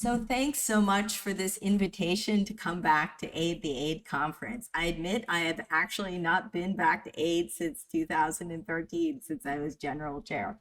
So thanks so much for this invitation to come back to AIDE, the AIDE conference. I admit I have actually not been back to AIDE since 2013, since I was general chair.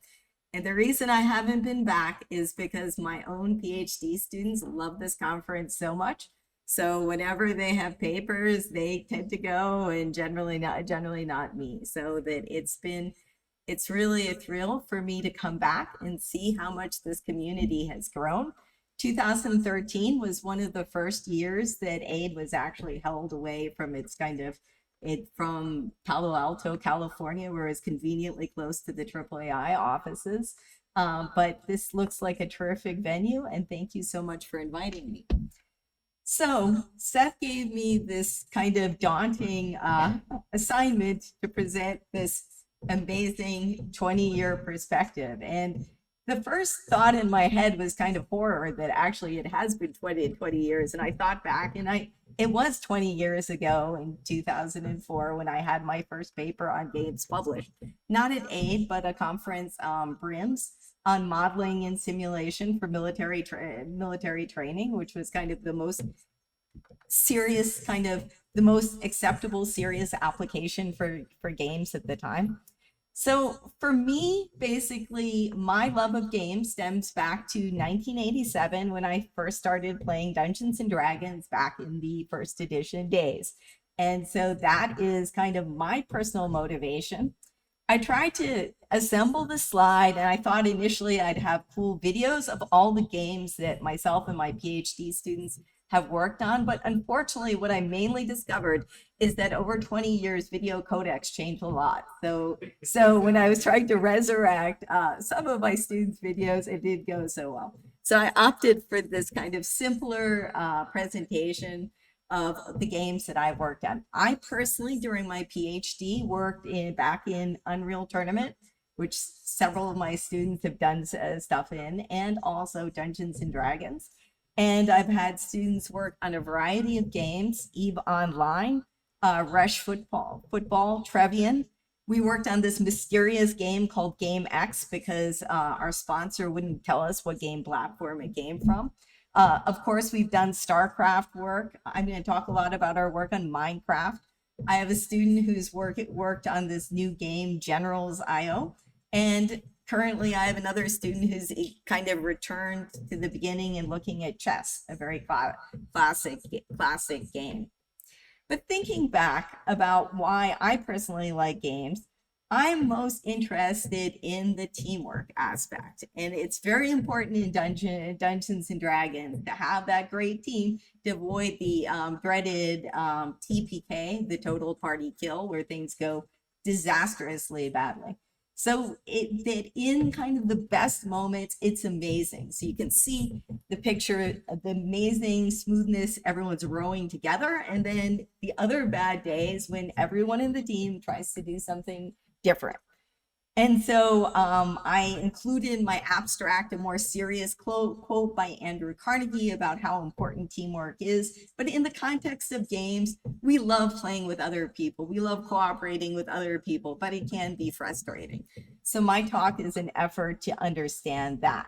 And the reason I haven't been back is because my own PhD students love this conference so much. So whenever they have papers, they tend to go, and generally not me. So that it's really a thrill for me to come back and see how much this community has grown. 2013 was one of the first years that AID was actually held away from its kind of it from Palo Alto, California, where it's conveniently close to the AAAI offices. But this looks like a terrific venue, and thank you so much for inviting me. So Seth gave me this kind of daunting assignment to present this amazing 20-year perspective. And the first thought in my head was kind of horror that actually it has been 20 years. And I thought back, and it was 20 years ago in 2004 when I had my first paper on games published, not at AID, but a conference, BRIMS, on modeling and simulation for military training, which was kind of the most serious, kind of the most acceptable serious application for games at the time. So for me, basically, my love of games stems back to 1987 when I first started playing Dungeons and Dragons back in the first edition days. And so that is kind of my personal motivation. I tried to assemble the slide, and I thought initially I'd have cool videos of all the games that myself and my PhD students have worked on. But unfortunately, what I mainly discovered is that over 20 years, video codecs changed a lot. So when I was trying to resurrect some of my students' videos, it didn't go so well. So I opted for this kind of simpler presentation of the games that I worked on. I personally, during my PhD, worked back in Unreal Tournament, which several of my students have done stuff in, and also Dungeons and Dragons. And I've had students work on a variety of games, EVE Online, Rush Football, Trevian. We worked on this mysterious game called Game X because our sponsor wouldn't tell us what game platform it came from. Of course, we've done StarCraft work. I'm going to talk a lot about our work on Minecraft. I have a student who's worked on this new game, Generals IO. And currently, I have another student who's kind of returned to the beginning and looking at chess, a very classic game. But thinking back about why I personally like games, I'm most interested in the teamwork aspect. And it's very important in Dungeons and Dragons to have that great team to avoid the dreaded TPK, the total party kill, where things go disastrously badly. So that in kind of the best moments, it's amazing. So you can see the picture of the amazing smoothness, everyone's rowing together. And then the other bad days when everyone in the team tries to do something different. And so I included my abstract, a more serious quote by Andrew Carnegie about how important teamwork is. But in the context of games, we love playing with other people. We love cooperating with other people, but it can be frustrating. So my talk is an effort to understand that.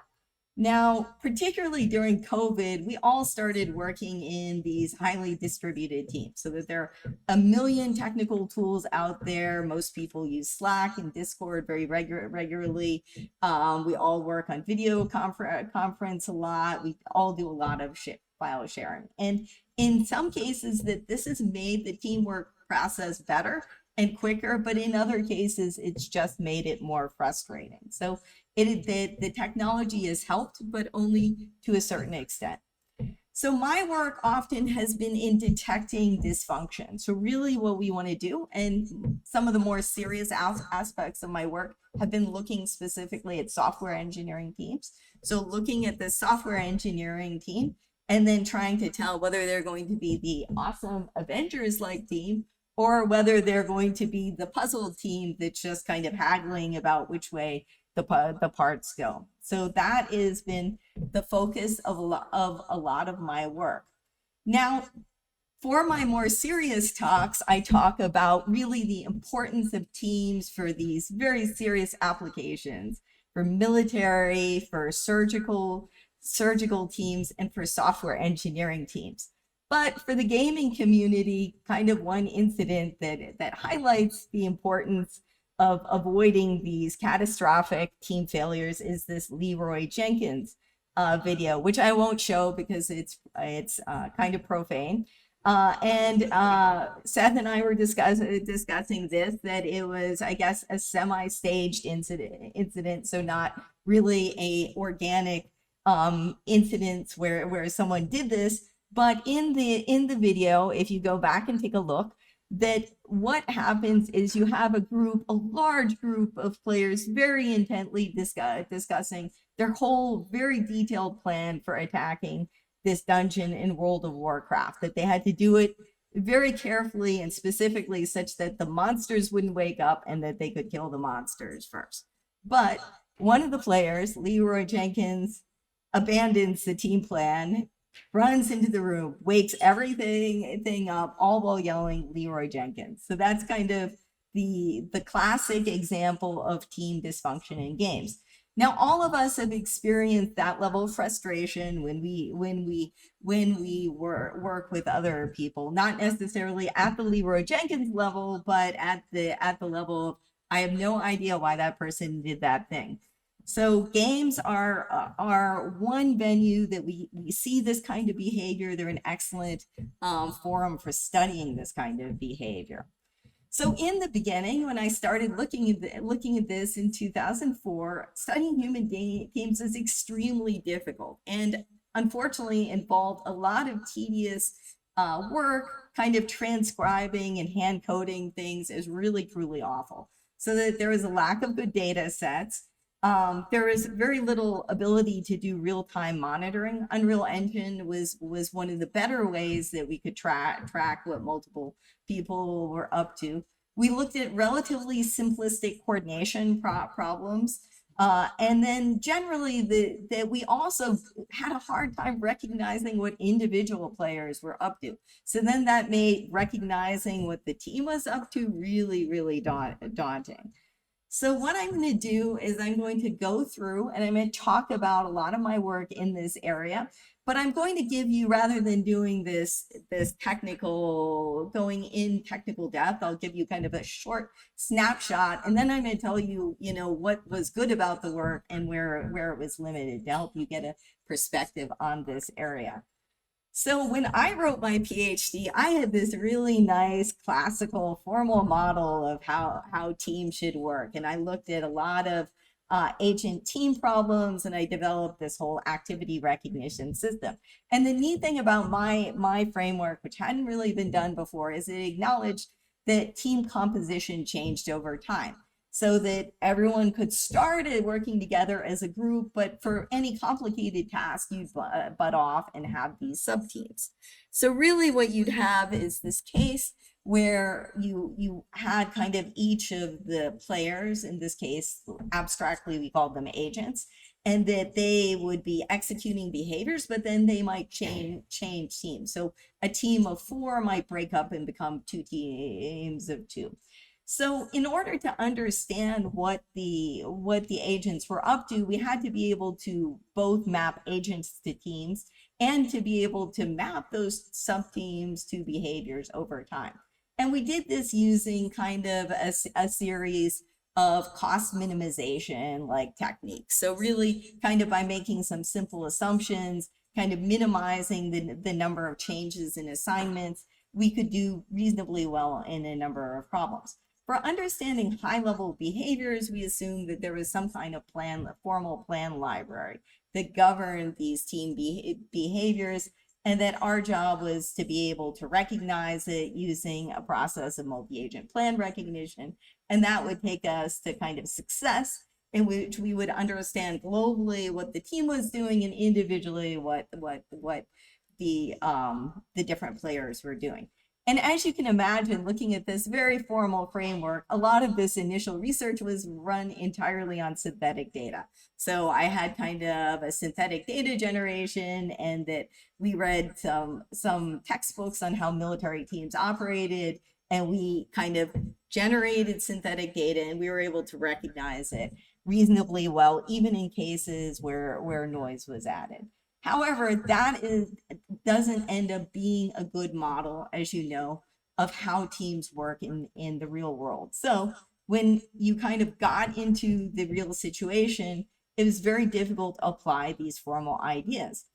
Now, particularly during COVID, we all started working in these highly distributed teams so that there are a million technical tools out there. Most people use Slack and Discord very regularly. We all work on video conference a lot. We all do a lot of file sharing. And in some cases that this has made the teamwork process better and quicker, but in other cases, it's just made it more frustrating. So the technology has helped, but only to a certain extent. So my work often has been in detecting dysfunction. So really what we want to do, and some of the more serious aspects of my work have been looking specifically at software engineering teams. So looking at the software engineering team and then trying to tell whether they're going to be the awesome Avengers-like team or whether they're going to be the puzzle team that's just kind of haggling about which way the parts go. So that has been the focus of a lot of my work. Now, for my more serious talks, I talk about really the importance of teams for these very serious applications, for military, for surgical surgical teams, and for software engineering teams. But for the gaming community, kind of one incident that highlights the importance of avoiding these catastrophic team failures is this Leroy Jenkins video, which I won't show because it's kind of profane. And Seth and I were discussing this, that it was, I guess, a semi-staged incident, so not really a organic incidents where someone did this. But in the video, if you go back and take a look, that what happens is you have a large group of players very intently discussing their whole very detailed plan for attacking this dungeon in World of Warcraft, that they had to do it very carefully and specifically such that the monsters wouldn't wake up and that they could kill the monsters first. But one of the players, Leroy Jenkins, abandons the team plan, runs into the room, wakes everything up, all while yelling Leroy Jenkins. So that's kind of the classic example of team dysfunction in games. Now, all of us have experienced that level of frustration when we work with other people, not necessarily at the Leroy Jenkins level, but at the level of, I have no idea why that person did that thing. So games are one venue that we see this kind of behavior. They're an excellent forum for studying this kind of behavior. So in the beginning, when I started looking at this in 2004, studying human games is extremely difficult and unfortunately involved a lot of tedious work, kind of transcribing and hand coding things is really, truly awful. So that there is a lack of good data sets. There is very little ability to do real-time monitoring. Unreal Engine was one of the better ways that we could track what multiple people were up to. We looked at relatively simplistic coordination problems. And then generally that we also had a hard time recognizing what individual players were up to. So then that made recognizing what the team was up to really, really daunting. So what I'm going to do is I'm going to go through and I'm going to talk about a lot of my work in this area, but I'm going to give you, rather than doing this going in technical depth, I'll give you kind of a short snapshot, and then I'm going to tell you, what was good about the work and where it was limited to help you get a perspective on this area. So when I wrote my PhD, I had this really nice classical formal model of how teams should work. And I looked at a lot of agent team problems, and I developed this whole activity recognition system. And the neat thing about my framework, which hadn't really been done before, is it acknowledged that team composition changed over time, so that everyone could start working together as a group, but for any complicated task, you'd butt off and have these sub-teams. So really what you'd have is this case where you had kind of each of the players, in this case, abstractly, we called them agents, and that they would be executing behaviors, but then they might change teams. So a team of 4 might break up and become 2 teams of 2. So in order to understand what the agents were up to, we had to be able to both map agents to teams and to be able to map those sub-teams to behaviors over time. And we did this using kind of a series of cost minimization like techniques. So really kind of by making some simple assumptions, kind of minimizing the number of changes in assignments, we could do reasonably well in a number of problems. For understanding high-level behaviors, we assumed that there was some kind of formal plan library that governed these team behaviors, and that our job was to be able to recognize it using a process of multi-agent plan recognition. And that would take us to kind of success, in which we would understand globally what the team was doing and individually what the different players were doing. And as you can imagine, looking at this very formal framework, a lot of this initial research was run entirely on synthetic data. So I had kind of a synthetic data generation, and that we read some textbooks on how military teams operated, and we kind of generated synthetic data, and we were able to recognize it. reasonably well, even in cases where noise was added. However, doesn't end up being a good model, as you know, of how teams work in the real world. So when you kind of got into the real situation, it was very difficult to apply these formal ideas.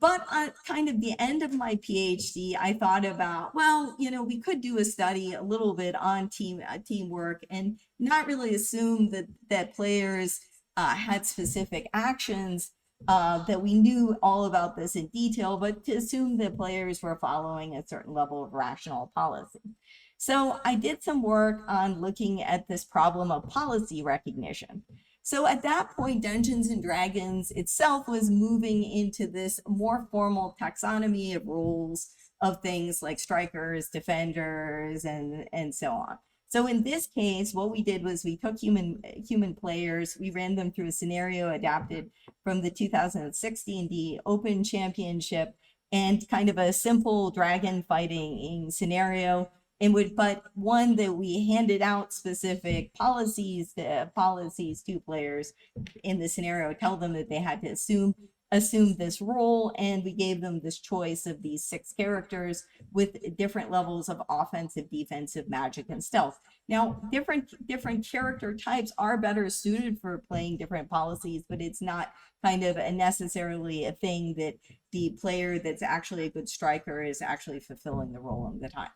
But at kind of the end of my PhD, I thought about, well, we could do a study a little bit on teamwork and not really assume that players had specific actions, that we knew all about this in detail, but to assume that players were following a certain level of rational policy. So I did some work on looking at this problem of policy recognition. So at that point, Dungeons and Dragons itself was moving into this more formal taxonomy of rules of things like strikers, defenders, and so on. So in this case, what we did was we took human players, we ran them through a scenario adapted from the 2016 D Open Championship, and kind of a simple dragon fighting scenario but one that we handed out specific policies to players in the scenario, tell them that they had to assume this role, and we gave them this choice of these 6 characters with different levels of offensive, defensive, magic, and stealth. Now, different character types are better suited for playing different policies, but it's not kind of necessarily a thing that the player that's actually a good striker is actually fulfilling the role in the time.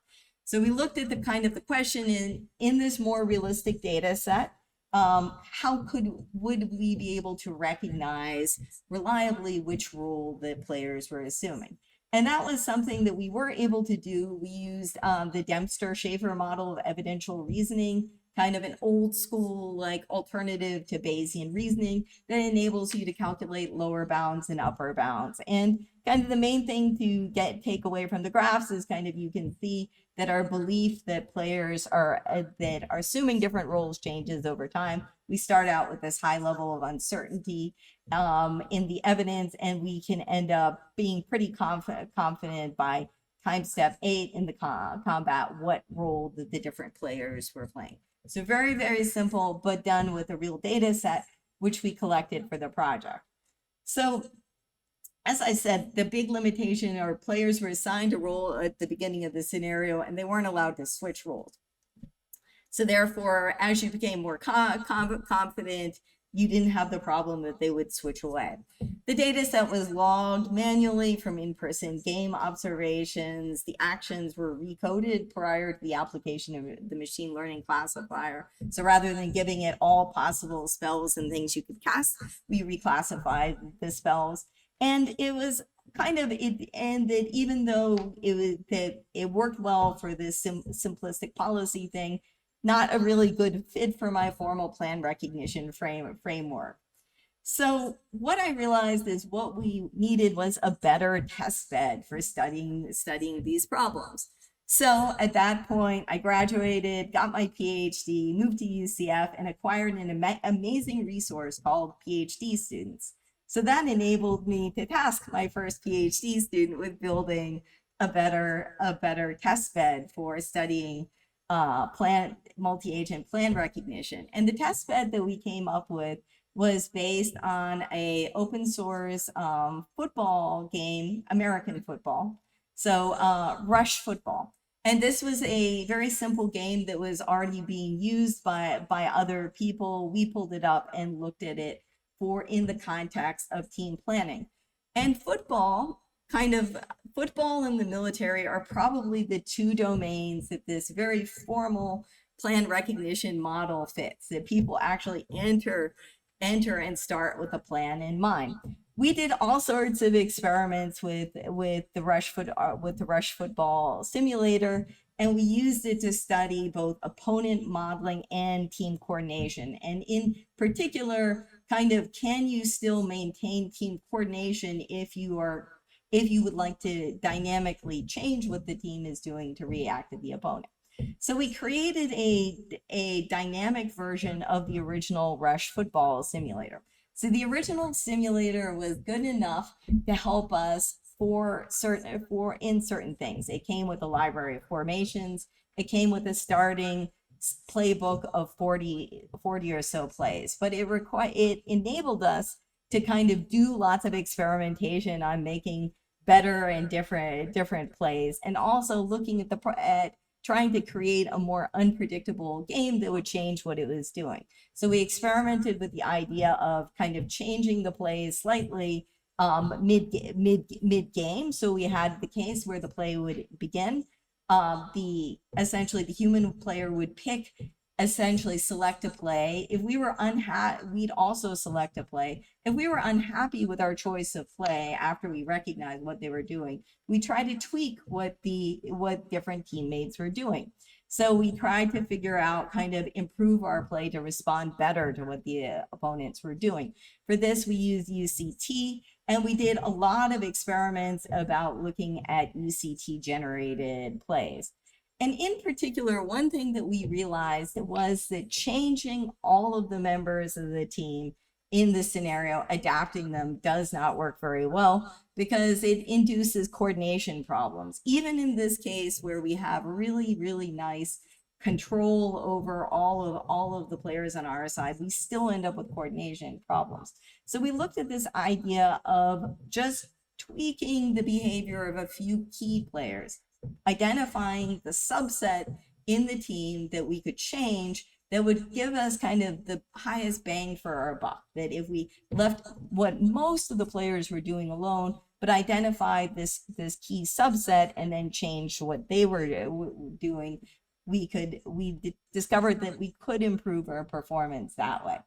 So we looked at the question in this more realistic data set, how would we be able to recognize reliably which role the players were assuming? And that was something that we were able to do. We used the Dempster-Schaefer model of evidential reasoning, kind of an old school like alternative to Bayesian reasoning that enables you to calculate lower bounds and upper bounds. And kind of the main thing to take away from the graphs is kind of you can see that our belief that players are assuming different roles changes over time. We start out with this high level of uncertainty in the evidence, and we can end up being pretty confident by time step 8 in the combat what role the different players were playing. So very, very simple, but done with a real data set, which we collected for the project. So as I said, the big limitation are players were assigned a role at the beginning of the scenario, and they weren't allowed to switch roles. So therefore, as you became more confident, you didn't have the problem that they would switch away. The data set was logged manually from in-person game observations. The actions were recoded prior to the application of the machine learning classifier. So rather than giving it all possible spells and things you could cast, we reclassified the spells. And it was kind of and that even though it worked well for this simplistic policy thing, not a really good fit for my formal plan recognition framework. So what I realized is what we needed was a better test bed for studying these problems. So at that point, I graduated, got my PhD, moved to UCF, and acquired an amazing resource called PhD Students. So that enabled me to task my first PhD student with building a better test bed for studying multi-agent plan recognition. And the test bed that we came up with was based on a open source football game, American football. So Rush Football. And this was a very simple game that was already being used by other people. We pulled it up and looked at it in the context of team planning. And football and the military are probably the 2 domains that this very formal plan recognition model fits, that people actually enter and start with a plan in mind. We did all sorts of experiments with the Rush Football simulator, and we used it to study both opponent modeling and team coordination. And in particular, kind of, can you still maintain team coordination if you would like to dynamically change what the team is doing to react to the opponent? So we created a dynamic version of the original Rush Football simulator. So the original simulator was good enough to help us in certain things. It came with a library of formations. It came with a starting playbook of 40 or so plays, but it enabled us to kind of do lots of experimentation on making better and different plays, and also looking at trying to create a more unpredictable game that would change what it was doing. So we experimented with the idea of kind of changing the plays slightly mid game. So we had the case where the play would begin. Essentially the human player would pick, essentially select a play. If we were unhappy, we'd also select a play. If we were unhappy with our choice of play after we recognized what they were doing, we tried to tweak what different teammates were doing. So we tried to figure out, kind of improve our play to respond better to what the opponents were doing. For this, we used UCT, and we did a lot of experiments about looking at UCT generated plays. And in particular, one thing that we realized was that changing all of the members of the team in the scenario, adapting them, does not work very well, because it induces coordination problems. Even in this case where we have really, really nice control over all of the players on our side, we still end up with coordination problems. So we looked at this idea of just tweaking the behavior of a few key players, identifying the subset in the team that we could change that would give us kind of the highest bang for our buck. That if we left what most of the players were doing alone, but identified this key subset and then changed what they were doing, we discovered that we could improve our performance that way.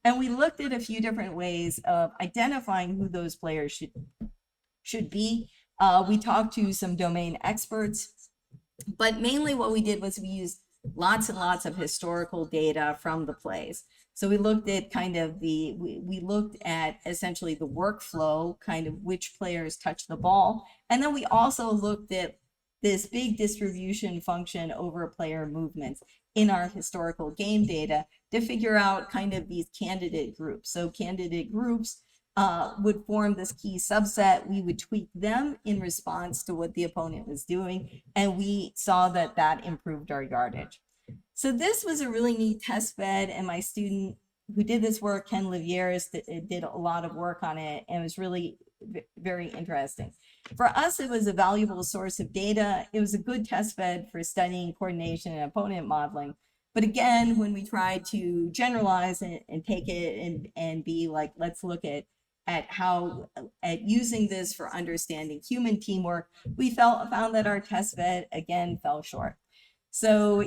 And we looked at a few different ways of identifying who those players should be. We talked to some domain experts, but mainly what we did was we used lots and lots of historical data from the plays. So we looked at we looked at essentially the workflow, kind of which players touch the ball. And then we also looked at this big distribution function over player movements in our historical game data to figure out kind of these candidate groups. So candidate groups would form this key subset. We would tweak them in response to what the opponent was doing, and we saw that that improved our yardage. So this was a really neat test bed, and my student who did this work, Ken Livieres, did a lot of work on it, and it was really very interesting. For us, it was a valuable source of data. It was a good test bed for studying coordination and opponent modeling. But again, when we tried to generalize it and take it and be like, let's look at using this for understanding human teamwork, we found that our test bed again fell short. So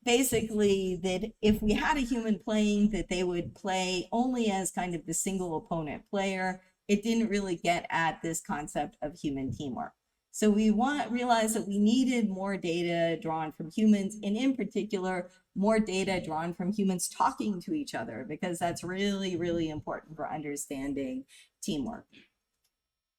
basically if we had a human playing, that they would play only as kind of the single opponent player. It didn't really get at this concept of human teamwork. So we realized that we needed more data drawn from humans, and in particular, more data drawn from humans talking to each other, because that's really, really important for understanding teamwork.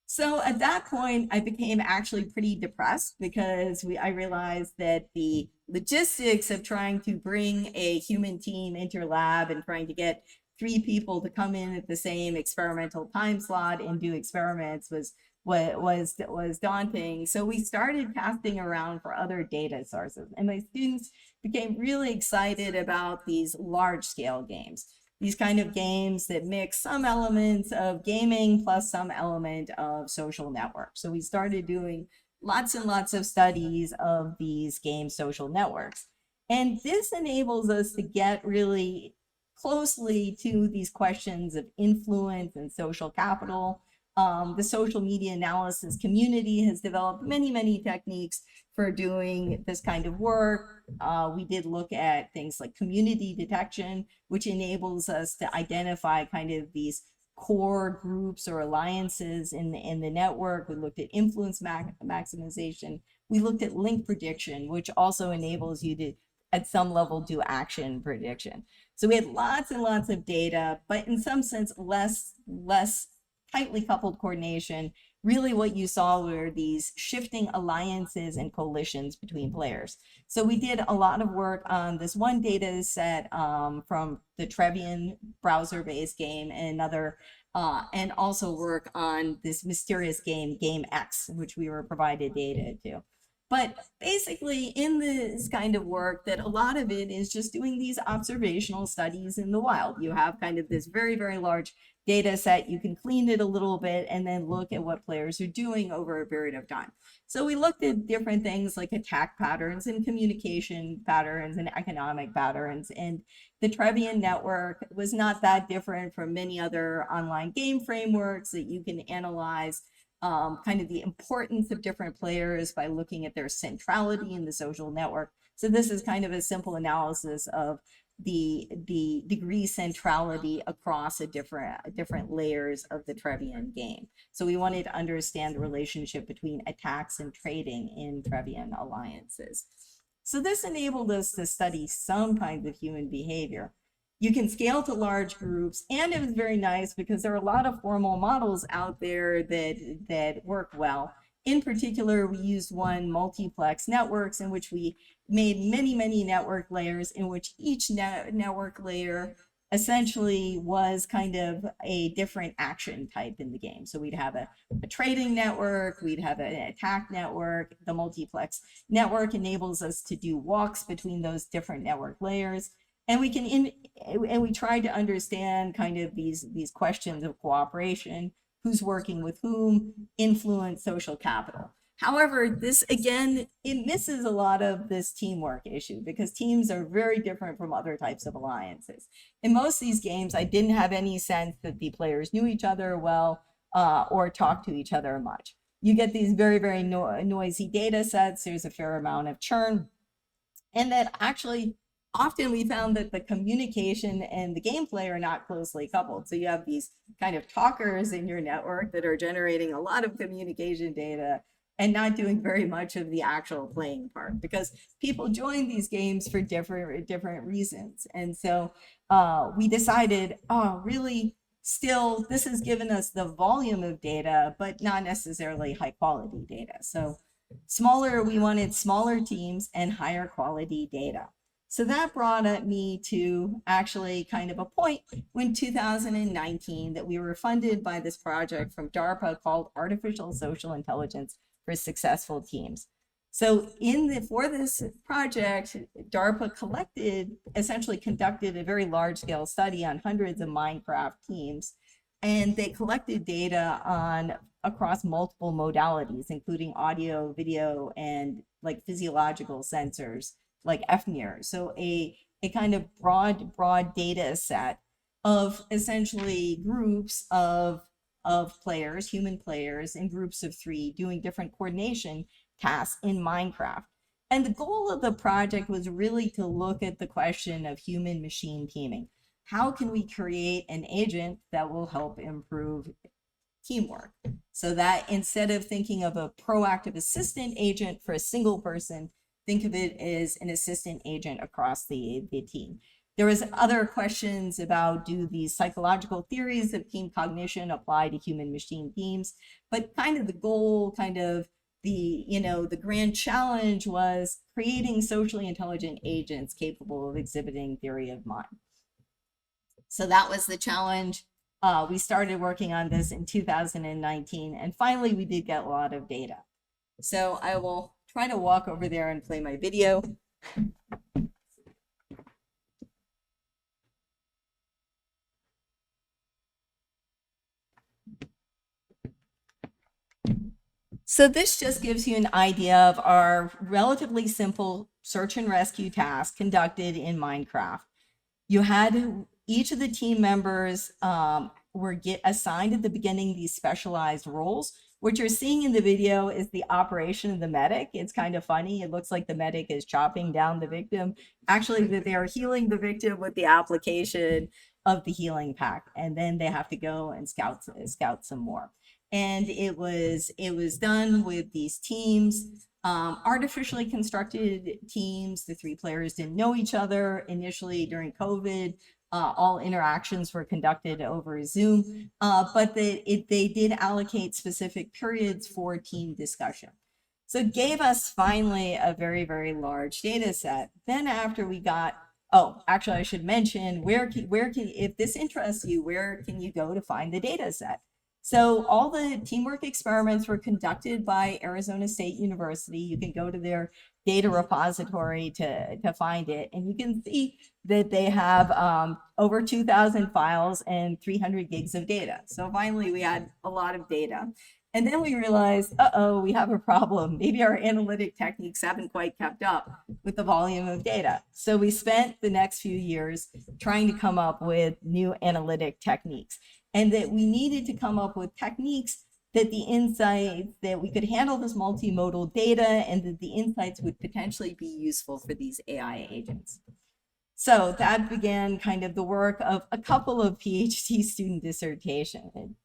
So at that point, I became actually pretty depressed, because I realized that the logistics of trying to bring a human team into your lab and trying to get 3 people to come in at the same experimental time slot and do experiments was daunting. So we started casting around for other data sources, and my students became really excited about these large scale games, these kind of games that mix some elements of gaming plus some element of social networks. So we started doing lots and lots of studies of these game social networks, and this enables us to get really closely to these questions of influence and social capital. The social media analysis community has developed many, many techniques for doing this kind of work. We did look at things like community detection, which enables us to identify kind of these core groups or alliances in the network. We looked at influence maximization. We looked at link prediction, which also enables you to, at some level, do action prediction. So we had lots and lots of data, but in some sense, less tightly coupled coordination. Really what you saw were these shifting alliances and coalitions between players. So we did a lot of work on this one data set from the Trevian browser-based game and also work on this mysterious game, Game X, which we were provided data to. But basically, in this kind of work, that a lot of it is just doing these observational studies in the wild. You have kind of this very, very large data set. You can clean it a little bit and then look at what players are doing over a period of time. So we looked at different things like attack patterns and communication patterns and economic patterns. And the Trevian network was not that different from many other online game frameworks that you can analyze kind of the importance of different players by looking at their centrality in the social network. So this is kind of a simple analysis of the degree centrality across different layers of the Trevian game. So we wanted to understand the relationship between attacks and trading in Trevian alliances. So this enabled us to study some kinds of human behavior. You can scale to large groups, and it was very nice because there are a lot of formal models out there that work well. In particular, we used one, multiplex networks, in which we made many network layers, in which each network layer essentially was kind of a different action type in the game. So we'd have a trading network, we'd have an attack network. The multiplex network enables us to do walks between those different network layers. And we tried to understand kind of these questions of cooperation, who's working with whom, influence, social capital. However, this, again, it misses a lot of this teamwork issue because teams are very different from other types of alliances. In most of these games, I didn't have any sense that the players knew each other well or talked to each other much. You get these very noisy data sets. There's a fair amount of churn. And that actually, often we found that the communication and the gameplay are not closely coupled. So you have these kind of talkers in your network that are generating a lot of communication data and not doing very much of the actual playing part, because people join these games for different reasons. And so we decided, really, still, this has given us the volume of data, but not necessarily high quality data. So we wanted smaller teams and higher quality data. So that brought me to actually kind of a point in 2019 that we were funded by this project from DARPA called Artificial Social Intelligence for Successful Teams. So for this project, DARPA essentially conducted a very large scale study on hundreds of Minecraft teams, and they collected data across multiple modalities, including audio, video, and like physiological sensors, like FNIR. So a kind of broad data set of essentially groups of players, human players, in groups of 3 doing different coordination tasks in Minecraft. And the goal of the project was really to look at the question of human machine teaming. How can we create an agent that will help improve teamwork? So that instead of thinking of a proactive assistant agent for a single person, think of it as an assistant agent across the team. There was other questions about, do these psychological theories of team cognition apply to human machine teams? But kind of the goal, kind of the grand challenge was creating socially intelligent agents capable of exhibiting theory of mind. So that was the challenge. We started working on this in 2019, and finally we did get a lot of data. So I will try to walk over there and play my video. So this just gives you an idea of our relatively simple search and rescue task conducted in Minecraft. You had each of the team members were assigned at the beginning these specialized roles. What you're seeing in the video is the operation of the medic. It's kind of funny. It looks like the medic is chopping down the victim. Actually, that they are healing the victim with the application of the healing pack, and then they have to go and scout some more. And it was done with these teams, artificially constructed teams. The 3 players didn't know each other initially during COVID. All interactions were conducted over Zoom, but they did allocate specific periods for team discussion. So it gave us finally a very large data set. Then after we got, actually I should mention, where can, if this interests you, where can you go to find the data set? So all the teamwork experiments were conducted by Arizona State University. You can go to their data repository to find it, and you can see that they have over 2,000 files and 300 gigs of data. So finally, we had a lot of data. And then we realized, we have a problem. Maybe our analytic techniques haven't quite kept up with the volume of data. So we spent the next few years trying to come up with new analytic techniques, and that we needed to come up with techniques that the insights, that we could handle this multimodal data, and that the insights would potentially be useful for these AI agents. So that began kind of the work of a couple of PhD student dissertations.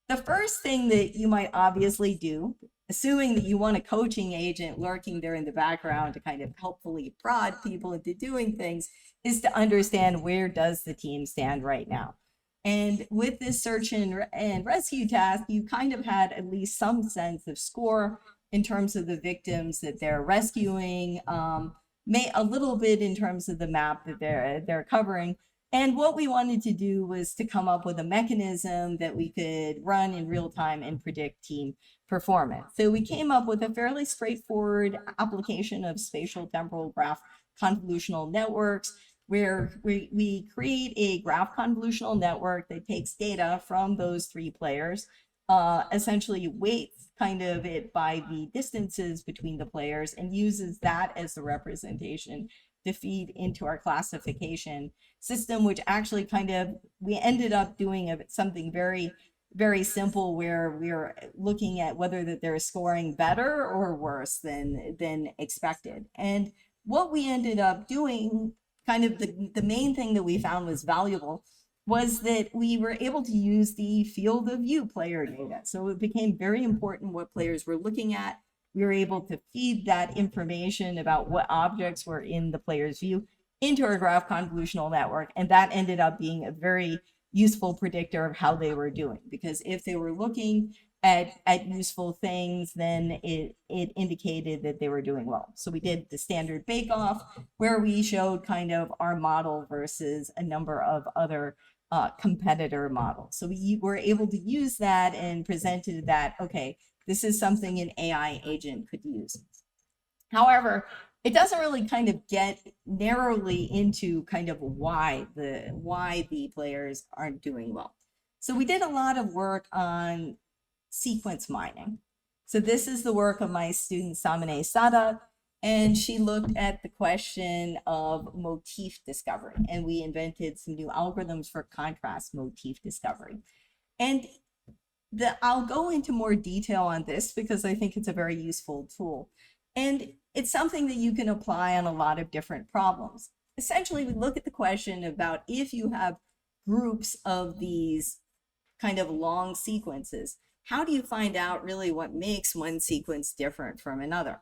The first thing that you might obviously do, assuming that you want a coaching agent lurking there in the background to kind of helpfully prod people into doing things, is to understand where does the team stand right now. And with this search and rescue task, you kind of had at least some sense of score in terms of the victims that they're rescuing, a little bit in terms of the map that they're covering. And what we wanted to do was to come up with a mechanism that we could run in real time and predict team performance. So we came up with a fairly straightforward application of spatial temporal graph convolutional networks, where we create a graph convolutional network that takes data from those three players, essentially weights kind of it by the distances between the players, and uses that as the representation to feed into our classification system, which actually we ended up doing something very, very simple, where we're looking at whether that they're scoring better or worse than expected. And what we ended up doing, kind of the main thing that we found was valuable, was that we were able to use the field of view player data. So it became very important what players were looking at. We were able to feed that information about what objects were in the player's view into our graph convolutional network. And that ended up being a very useful predictor of how they were doing, because if they were looking at useful things, then it indicated that they were doing well. So we did the standard bake-off, where we showed kind of our model versus a number of other competitor models. So we were able to use that and presented that, okay, this is something an AI agent could use. However, it doesn't really kind of get narrowly into kind of why the players aren't doing well. So we did a lot of work on sequence mining. So this is the work of my student Samine Sadat, and she looked at the question of motif discovery, and we invented some new algorithms for contrast motif discovery. And I'll go into more detail on this because I think it's a very useful tool. And it's something that you can apply on a lot of different problems. Essentially, we look at the question about if you have groups of these kind of long sequences, how do you find out really what makes one sequence different from another?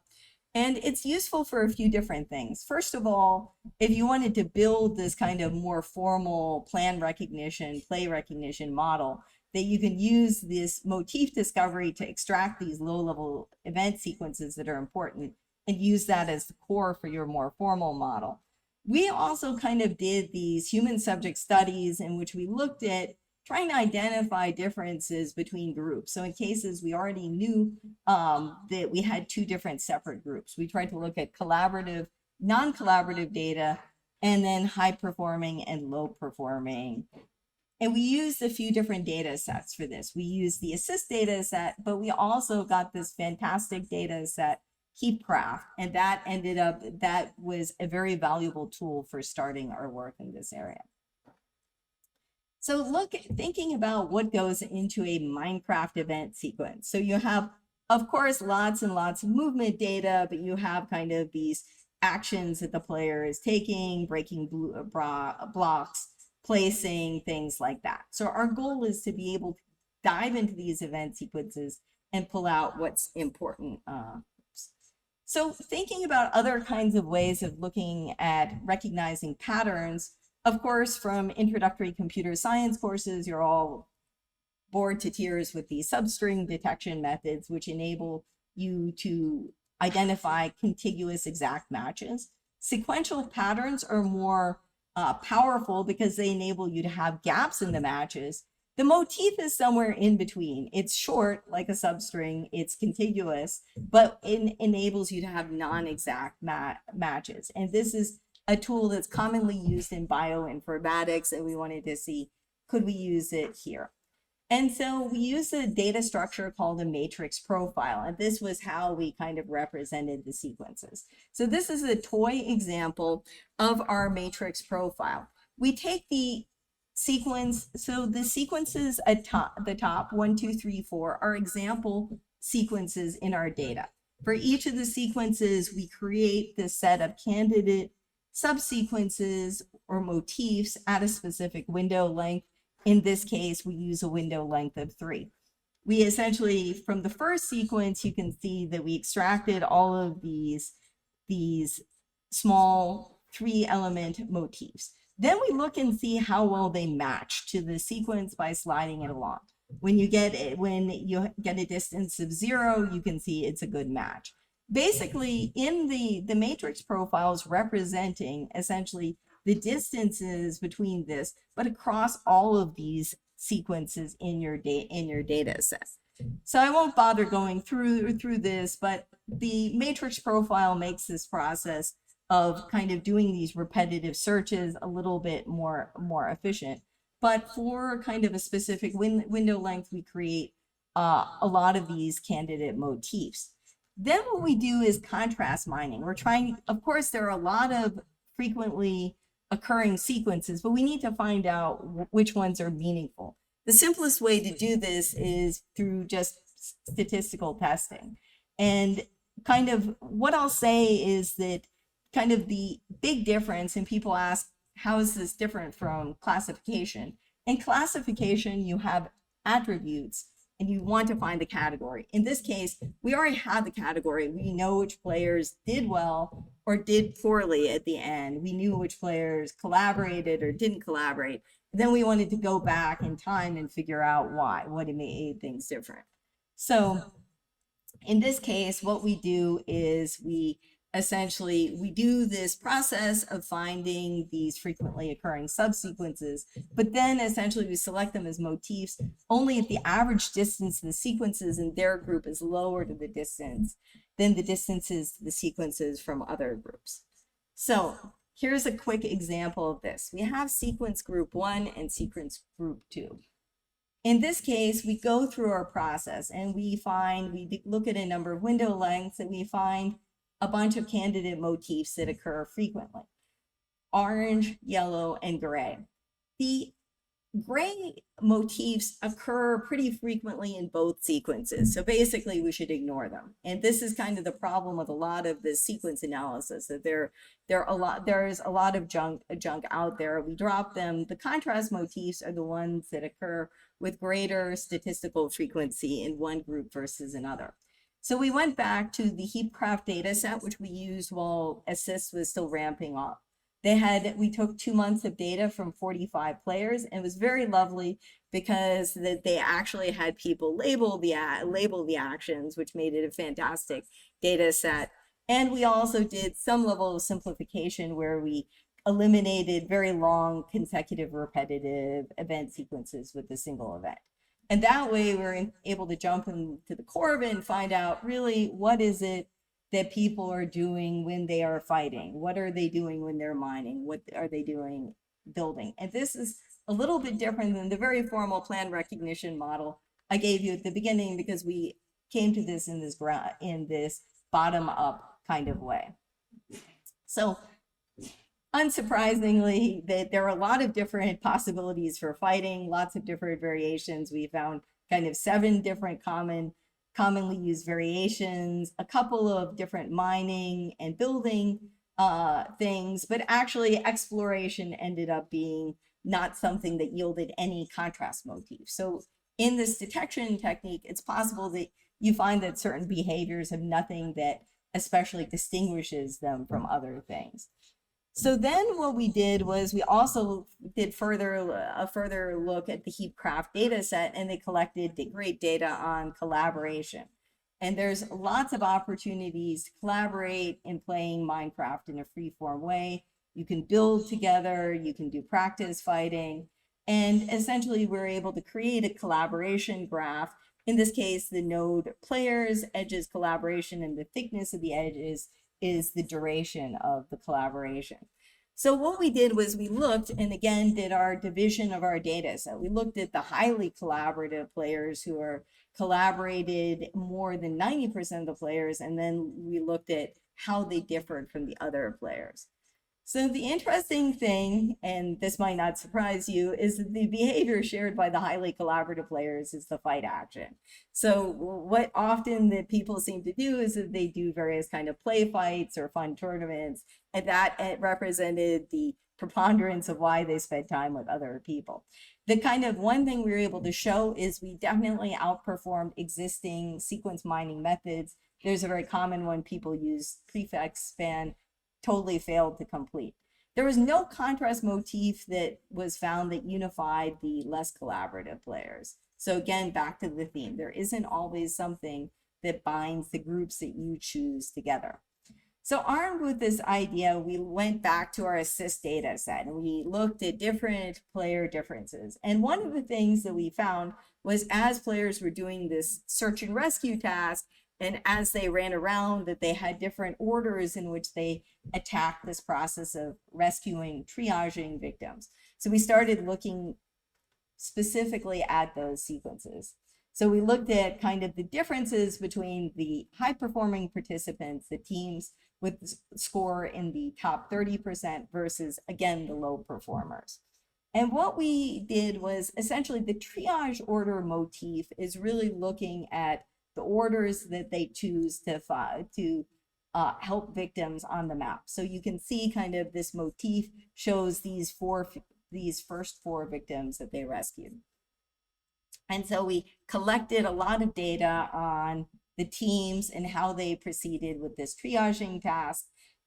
And it's useful for a few different things. First of all, if you wanted to build this kind of more formal plan recognition, play recognition model, that you can use this motif discovery to extract these low-level event sequences that are important and use that as the core for your more formal model. We also kind of did these human subject studies in which we looked at trying to identify differences between groups. So in cases we already knew that we had two different separate groups, we tried to look at collaborative, non-collaborative data, and then high-performing and low-performing. And we used a few different data sets for this. We used the assist data set, but we also got this fantastic data set, KeepCraft, and that was a very valuable tool for starting our work in this area. So thinking about what goes into a Minecraft event sequence. So you have, of course, lots and lots of movement data, but you have kind of these actions that the player is taking, breaking blocks, placing, things like that. So our goal is to be able to dive into these event sequences and pull out what's important. So thinking about other kinds of ways of looking at recognizing patterns, of course, from introductory computer science courses, you're all bored to tears with the substring detection methods, which enable you to identify contiguous exact matches. Sequential patterns are more powerful because they enable you to have gaps in the matches, The motif is somewhere in between. It's short, like a substring, it's contiguous, but it enables you to have non-exact matches. And this is a tool that's commonly used in bioinformatics, and we wanted to see, could we use it here? And so we used a data structure called a matrix profile, and this was how we kind of represented the sequences. So this is a toy example of our matrix profile. We take the sequence, so the sequences at the top, 1, 2, 3, 4, are example sequences in our data. For each of the sequences, we create this set of candidate subsequences or motifs at a specific window length. In this case, we use a window length of 3. We essentially, from the first sequence, you can see that we extracted all of these small 3-element motifs. Then we look and see how well they match to the sequence by sliding it along. When you get a distance of 0, you can see it's a good match. Basically, in the matrix profile is representing essentially the distances between this, but across all of these sequences in your data set. So I won't bother going through this, but the matrix profile makes this process of kind of doing these repetitive searches a little bit more efficient. But for kind of a specific window length, we create a lot of these candidate motifs. Then what we do is contrast mining. We're trying, of course, there are a lot of frequently occurring sequences, but we need to find out which ones are meaningful. The simplest way to do this is through just statistical testing. And kind of what I'll say is that kind of the big difference, and people ask, how is this different from classification? In classification, you have attributes and you want to find the category. In this case, we already have the category. We know which players did well or did poorly at the end. We knew which players collaborated or didn't collaborate. Then we wanted to go back in time and figure out why, what made things different. So in this case, what we do is we do this process of finding these frequently occurring subsequences, but then essentially we select them as motifs only if the average distance to the sequences in their group is lower to the distance than the distances to the sequences from other groups. So here's a quick example of this. We have sequence group 1 and sequence group 2. In this case, we go through our process and we look at a number of window lengths and we find a bunch of candidate motifs that occur frequently: orange, yellow, and gray. The gray motifs occur pretty frequently in both sequences, so basically we should ignore them. And this is kind of the problem with a lot of the sequence analysis, that there's a lot of junk out there. We drop them. The contrast motifs are the ones that occur with greater statistical frequency in one group versus another. So we went back to the HeapCraft data set, which we used while Assist was still ramping up. We took 2 months of data from 45 players, and it was very lovely because they actually had people label the actions, which made it a fantastic data set. And we also did some level of simplification where we eliminated very long consecutive repetitive event sequences with a single event. And that way we're able to jump into the core of it and find out really what is it that people are doing when they are fighting? What are they doing when they're mining? What are they doing building? And this is a little bit different than the very formal plan recognition model I gave you at the beginning, because we came to this in this bottom up kind of way. So unsurprisingly, there are a lot of different possibilities for fighting, lots of different variations. We found kind of 7 different commonly used variations, a couple of different mining and building things, but actually exploration ended up being not something that yielded any contrast motif. So in this detection technique, it's possible that you find that certain behaviors have nothing that especially distinguishes them from other things. So then what we did was we also did a further look at the HeapCraft data set, and they collected great data on collaboration. And there's lots of opportunities to collaborate in playing Minecraft in a free-form way. You can build together, you can do practice fighting, And essentially, we're able to create a collaboration graph. In this case, the node players, edges collaboration, and the thickness of the edges is the duration of the collaboration. So what we did was we looked, and again, did our division of our data. So we looked at the highly collaborative players who are collaborated more than 90% of the players, and then we looked at how they differed from the other players. So the interesting thing, and this might not surprise you, is that the behavior shared by the highly collaborative players is the fight action. So what often that people seem to do is that they do various kind of play fights or fun tournaments, and that it represented the preponderance of why they spent time with other people. The kind of one thing we were able to show is we definitely outperformed existing sequence mining methods. There's a very common one people use, prefix span, totally failed to complete. There was no contrast motif that was found that unified the less collaborative players. So again, back to the theme, there isn't always something that binds the groups that you choose together. So armed with this idea, we went back to our assist data set and we looked at different player differences. And one of the things that we found was as players were doing this search and rescue task, and as they ran around, that they had different orders in which they attacked this process of rescuing, triaging victims. So we started looking specifically at those sequences. So we looked at kind of the differences between the high-performing participants, the teams with score in the top 30% versus, again, the low performers. And what we did was essentially the triage order motif is really looking at the orders that they choose to help victims on the map. So you can see kind of this motif shows these first four victims that they rescued. And so we collected a lot of data on the teams and how they proceeded with this triaging task.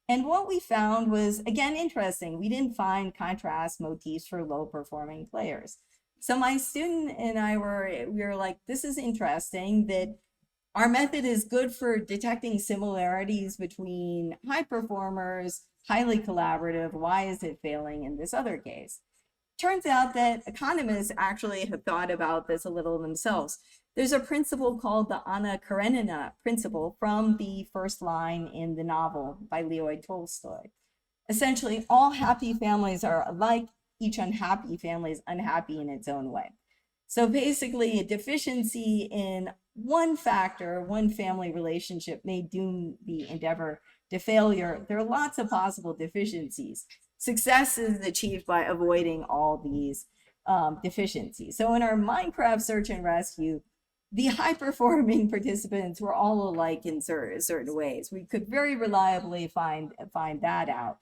And what we found was, again, interesting. We didn't find contrast motifs for low performing players. So my student and I we were like, this is interesting that our method is good for detecting similarities between high performers, highly collaborative. Why is it failing in this other case? Turns out that economists actually have thought about this a little themselves. There's a principle called the Anna Karenina principle from the first line in the novel by Leo Tolstoy. Essentially, all happy families are alike. Each unhappy family is unhappy in its own way. So basically, a deficiency in one factor, one family relationship may doom the endeavor to failure. There are lots of possible deficiencies. Success is achieved by avoiding all these deficiencies. So in our Minecraft search and rescue, the high-performing participants were all alike in certain ways. We could very reliably find that out.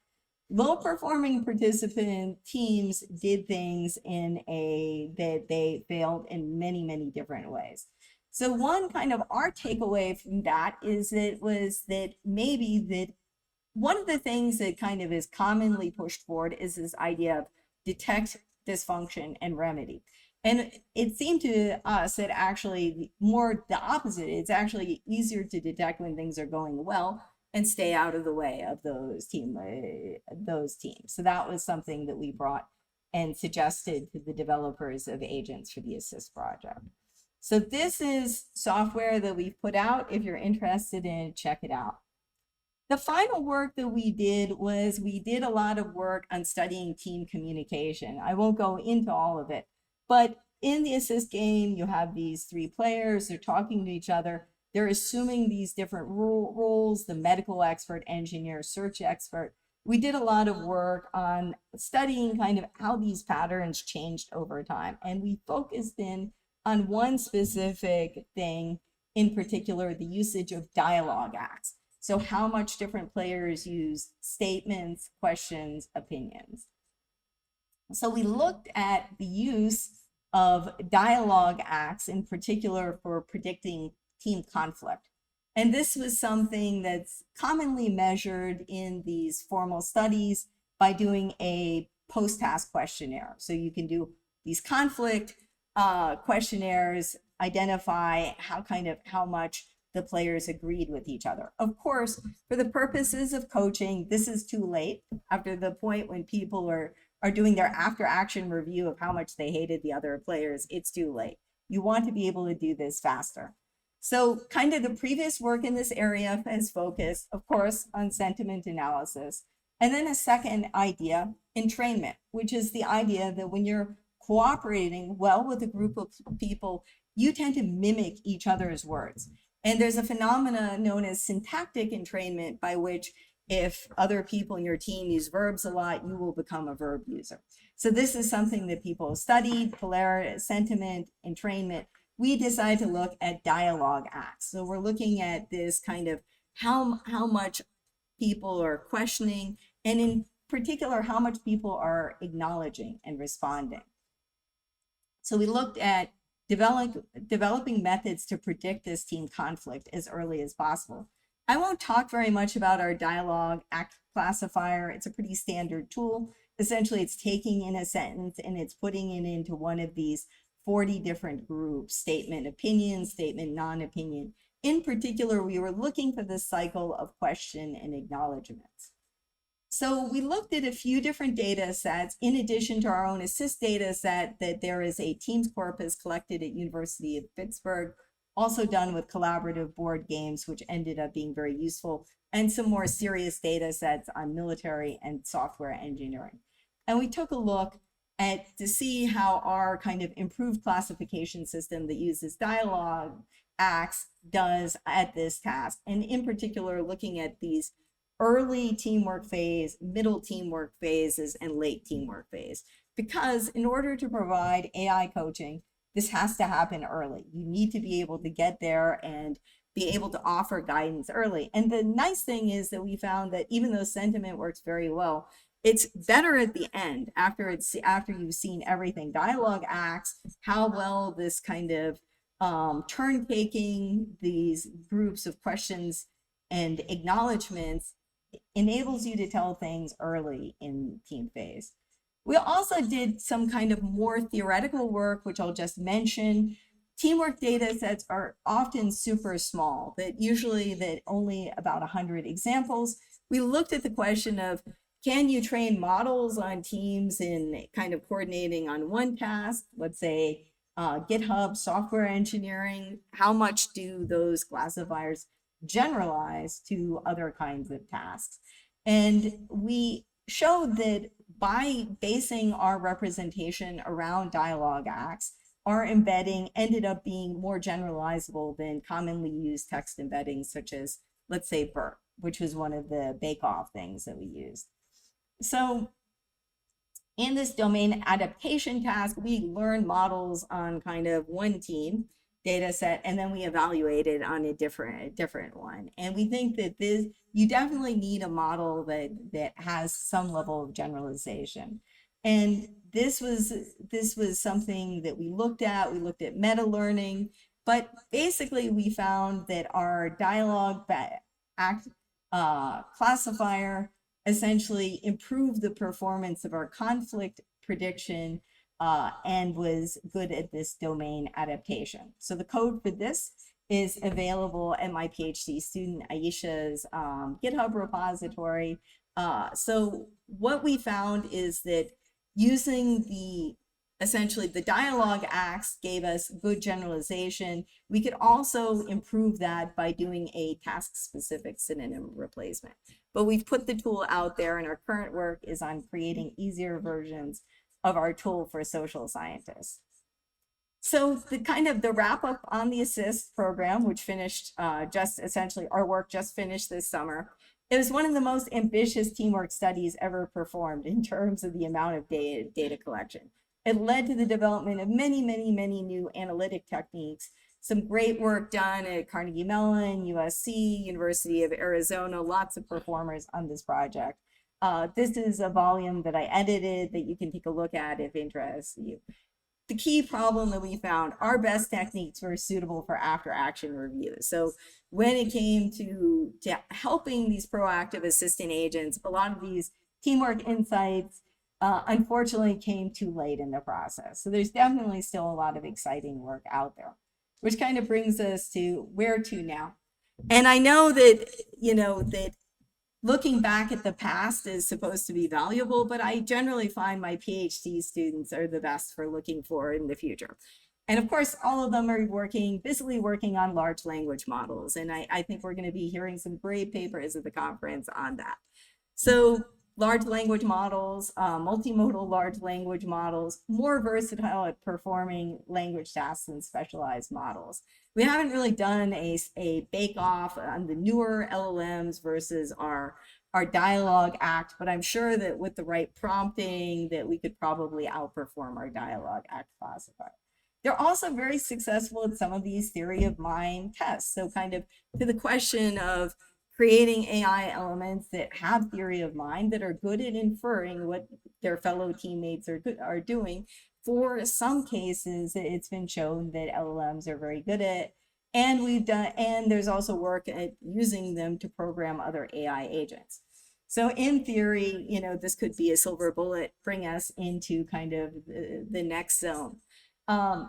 Low-performing participant teams did things that they failed in many, many different ways. So one kind of our takeaway from that is that maybe that one of the things that kind of is commonly pushed forward is this idea of detect dysfunction and remedy. And it seemed to us that actually more the opposite. It's actually easier to detect when things are going well and stay out of the way of those teams. So that was something that we brought and suggested to the developers of agents for the Assist project. So this is software that we've put out. If you're interested in it, check it out. The final work that we did was we did a lot of work on studying team communication. I won't go into all of it, but in the Assist game, you have these three players, they're talking to each other. They're assuming these different roles, the medical expert, engineer, search expert. We did a lot of work on studying kind of how these patterns changed over time. And we focused in on one specific thing, in particular, the usage of dialogue acts. So how much different players use statements, questions, opinions. So we looked at the use of dialogue acts in particular for predicting team conflict. And this was something that's commonly measured in these formal studies by doing a post-task questionnaire. So you can do these conflict questionnaires, identify how much the players agreed with each other. Of course, for the purposes of coaching, this is too late. After the point when people are are doing their after action review of how much they hated the other players, it's too late. You want to be able to do this faster. So kind of the previous work in this area has focused, of course, on sentiment analysis. And then a second idea, entrainment, which is the idea that when you're cooperating well with a group of people, you tend to mimic each other's words. And there's a phenomena known as syntactic entrainment, by which if other people in your team use verbs a lot, you will become a verb user. So this is something that people have studied, polarity, sentiment, entrainment. We decided to look at dialogue acts. So we're looking at this kind of how much people are questioning, and in particular, how much people are acknowledging and responding. So we looked at developing methods to predict this team conflict as early as possible. I won't talk very much about our dialogue act classifier. It's a pretty standard tool. Essentially, it's taking in a sentence and it's putting it into one of these 40 different groups: statement, opinion, statement, non-opinion. In particular, we were looking for this cycle of question and acknowledgements. So we looked at a few different data sets in addition to our own assist data set. That there is a Teams corpus collected at University of Pittsburgh, also done with collaborative board games, which ended up being very useful, and some more serious data sets on military and software engineering. And we took a look to see how our kind of improved classification system that uses dialogue acts does at this task. And in particular, looking at these early teamwork phase, middle teamwork phases, and late teamwork phase. Because in order to provide AI coaching, this has to happen early. You need to be able to get there and be able to offer guidance early. And the nice thing is that we found that even though sentiment works very well, it's better at the end, after you've seen everything. Dialogue acts, how well this kind of turn taking these groups of questions and acknowledgements enables you to tell things early in team phase. We also did some kind of more theoretical work, which I'll just mention. Teamwork data sets are often super small, that only about 100 examples. We looked at the question of, can you train models on teams in kind of coordinating on one task? Let's say GitHub, software engineering. How much do those classifiers generalize to other kinds of tasks? And we showed that by basing our representation around dialogue acts, our embedding ended up being more generalizable than commonly used text embeddings, such as, let's say, BERT, which was one of the bake-off things that we used. So in this domain adaptation task, we learned models on kind of one team data set, and then we evaluated on a different one. And we think that you definitely need a model that has some level of generalization. And this was something that we looked at. We looked at meta learning, but basically we found that our dialogue act classifier essentially improved the performance of our conflict prediction and was good at this domain adaptation. So the code for this is available at my PhD student Aisha's GitHub repository. So what we found is that using essentially the dialogue acts gave us good generalization. We could also improve that by doing a task-specific synonym replacement. But we've put the tool out there, and our current work is on creating easier versions of our tool for social scientists. So the wrap up on the ASSIST program, which finished our work just finished this summer. It was one of the most ambitious teamwork studies ever performed in terms of the amount of data collection. It led to the development of many new analytic techniques. Some great work done at Carnegie Mellon, USC, University of Arizona, lots of performers on this project. This is a volume that I edited that you can take a look at if interests you. The key problem that we found, our best techniques were suitable for after action reviews. So when it came to helping these proactive assistant agents, a lot of these teamwork insights unfortunately came too late in the process. So there's definitely still a lot of exciting work out there, which kind of brings us to where to now. And I know that, that looking back at the past is supposed to be valuable, but I generally find my PhD students are the best for looking forward in the future. And of course, all of them are busily working on large language models. And I think we're going to be hearing some great papers at the conference on that. So large language models, multimodal large language models, more versatile at performing language tasks than specialized models. We haven't really done a bake-off on the newer LLMs versus our dialogue act, but I'm sure that with the right prompting that we could probably outperform our dialogue act classifier. They're also very successful at some of these theory of mind tests. So kind of to the question of creating AI elements that have theory of mind that are good at inferring what their fellow teammates are doing. For some cases, it's been shown that LLMs are very good at, and there's also work at using them to program other AI agents. So in theory, this could be a silver bullet, bring us into kind of the next zone.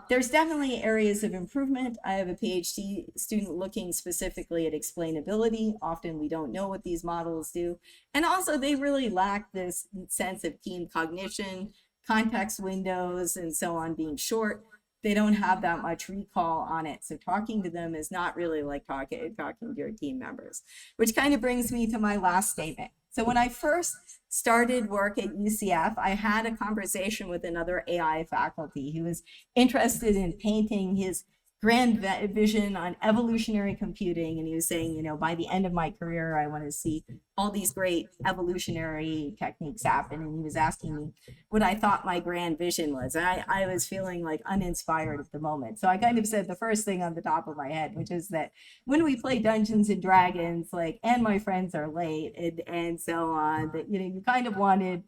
There's definitely areas of improvement. I have a PhD student looking specifically at explainability. Often we don't know what these models do. And also they really lack this sense of team cognition, context windows, and so on being short. They don't have that much recall on it. So talking to them is not really like talking to your team members, which kind of brings me to my last statement. So when I first started work at UCF, I had a conversation with another AI faculty who was interested in painting his grand vision on evolutionary computing. And he was saying, by the end of my career, I want to see all these great evolutionary techniques happen. And he was asking me what I thought my grand vision was. And I was feeling like uninspired at the moment. So I kind of said the first thing on the top of my head, which is that when we play Dungeons and Dragons, and my friends are late and so on, that, you kind of wanted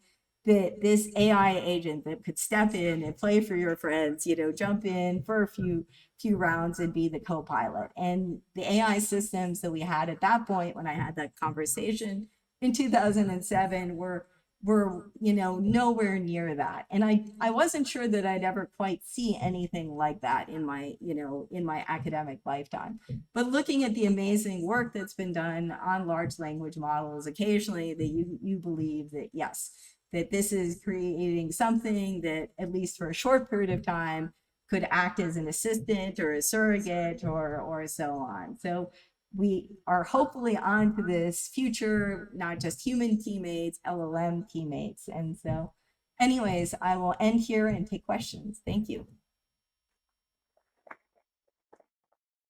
that this AI agent that could step in and play for your friends, jump in for a few rounds and be the co-pilot. And the AI systems that we had at that point when I had that conversation in 2007 were nowhere near that. And I wasn't sure that I'd ever quite see anything like that in my academic lifetime. But looking at the amazing work that's been done on large language models, occasionally that you believe that yes, that this is creating something that at least for a short period of time could act as an assistant or a surrogate or so on. So we are hopefully on to this future, not just human teammates, LLM teammates. And so anyways, I will end here and take questions. Thank you.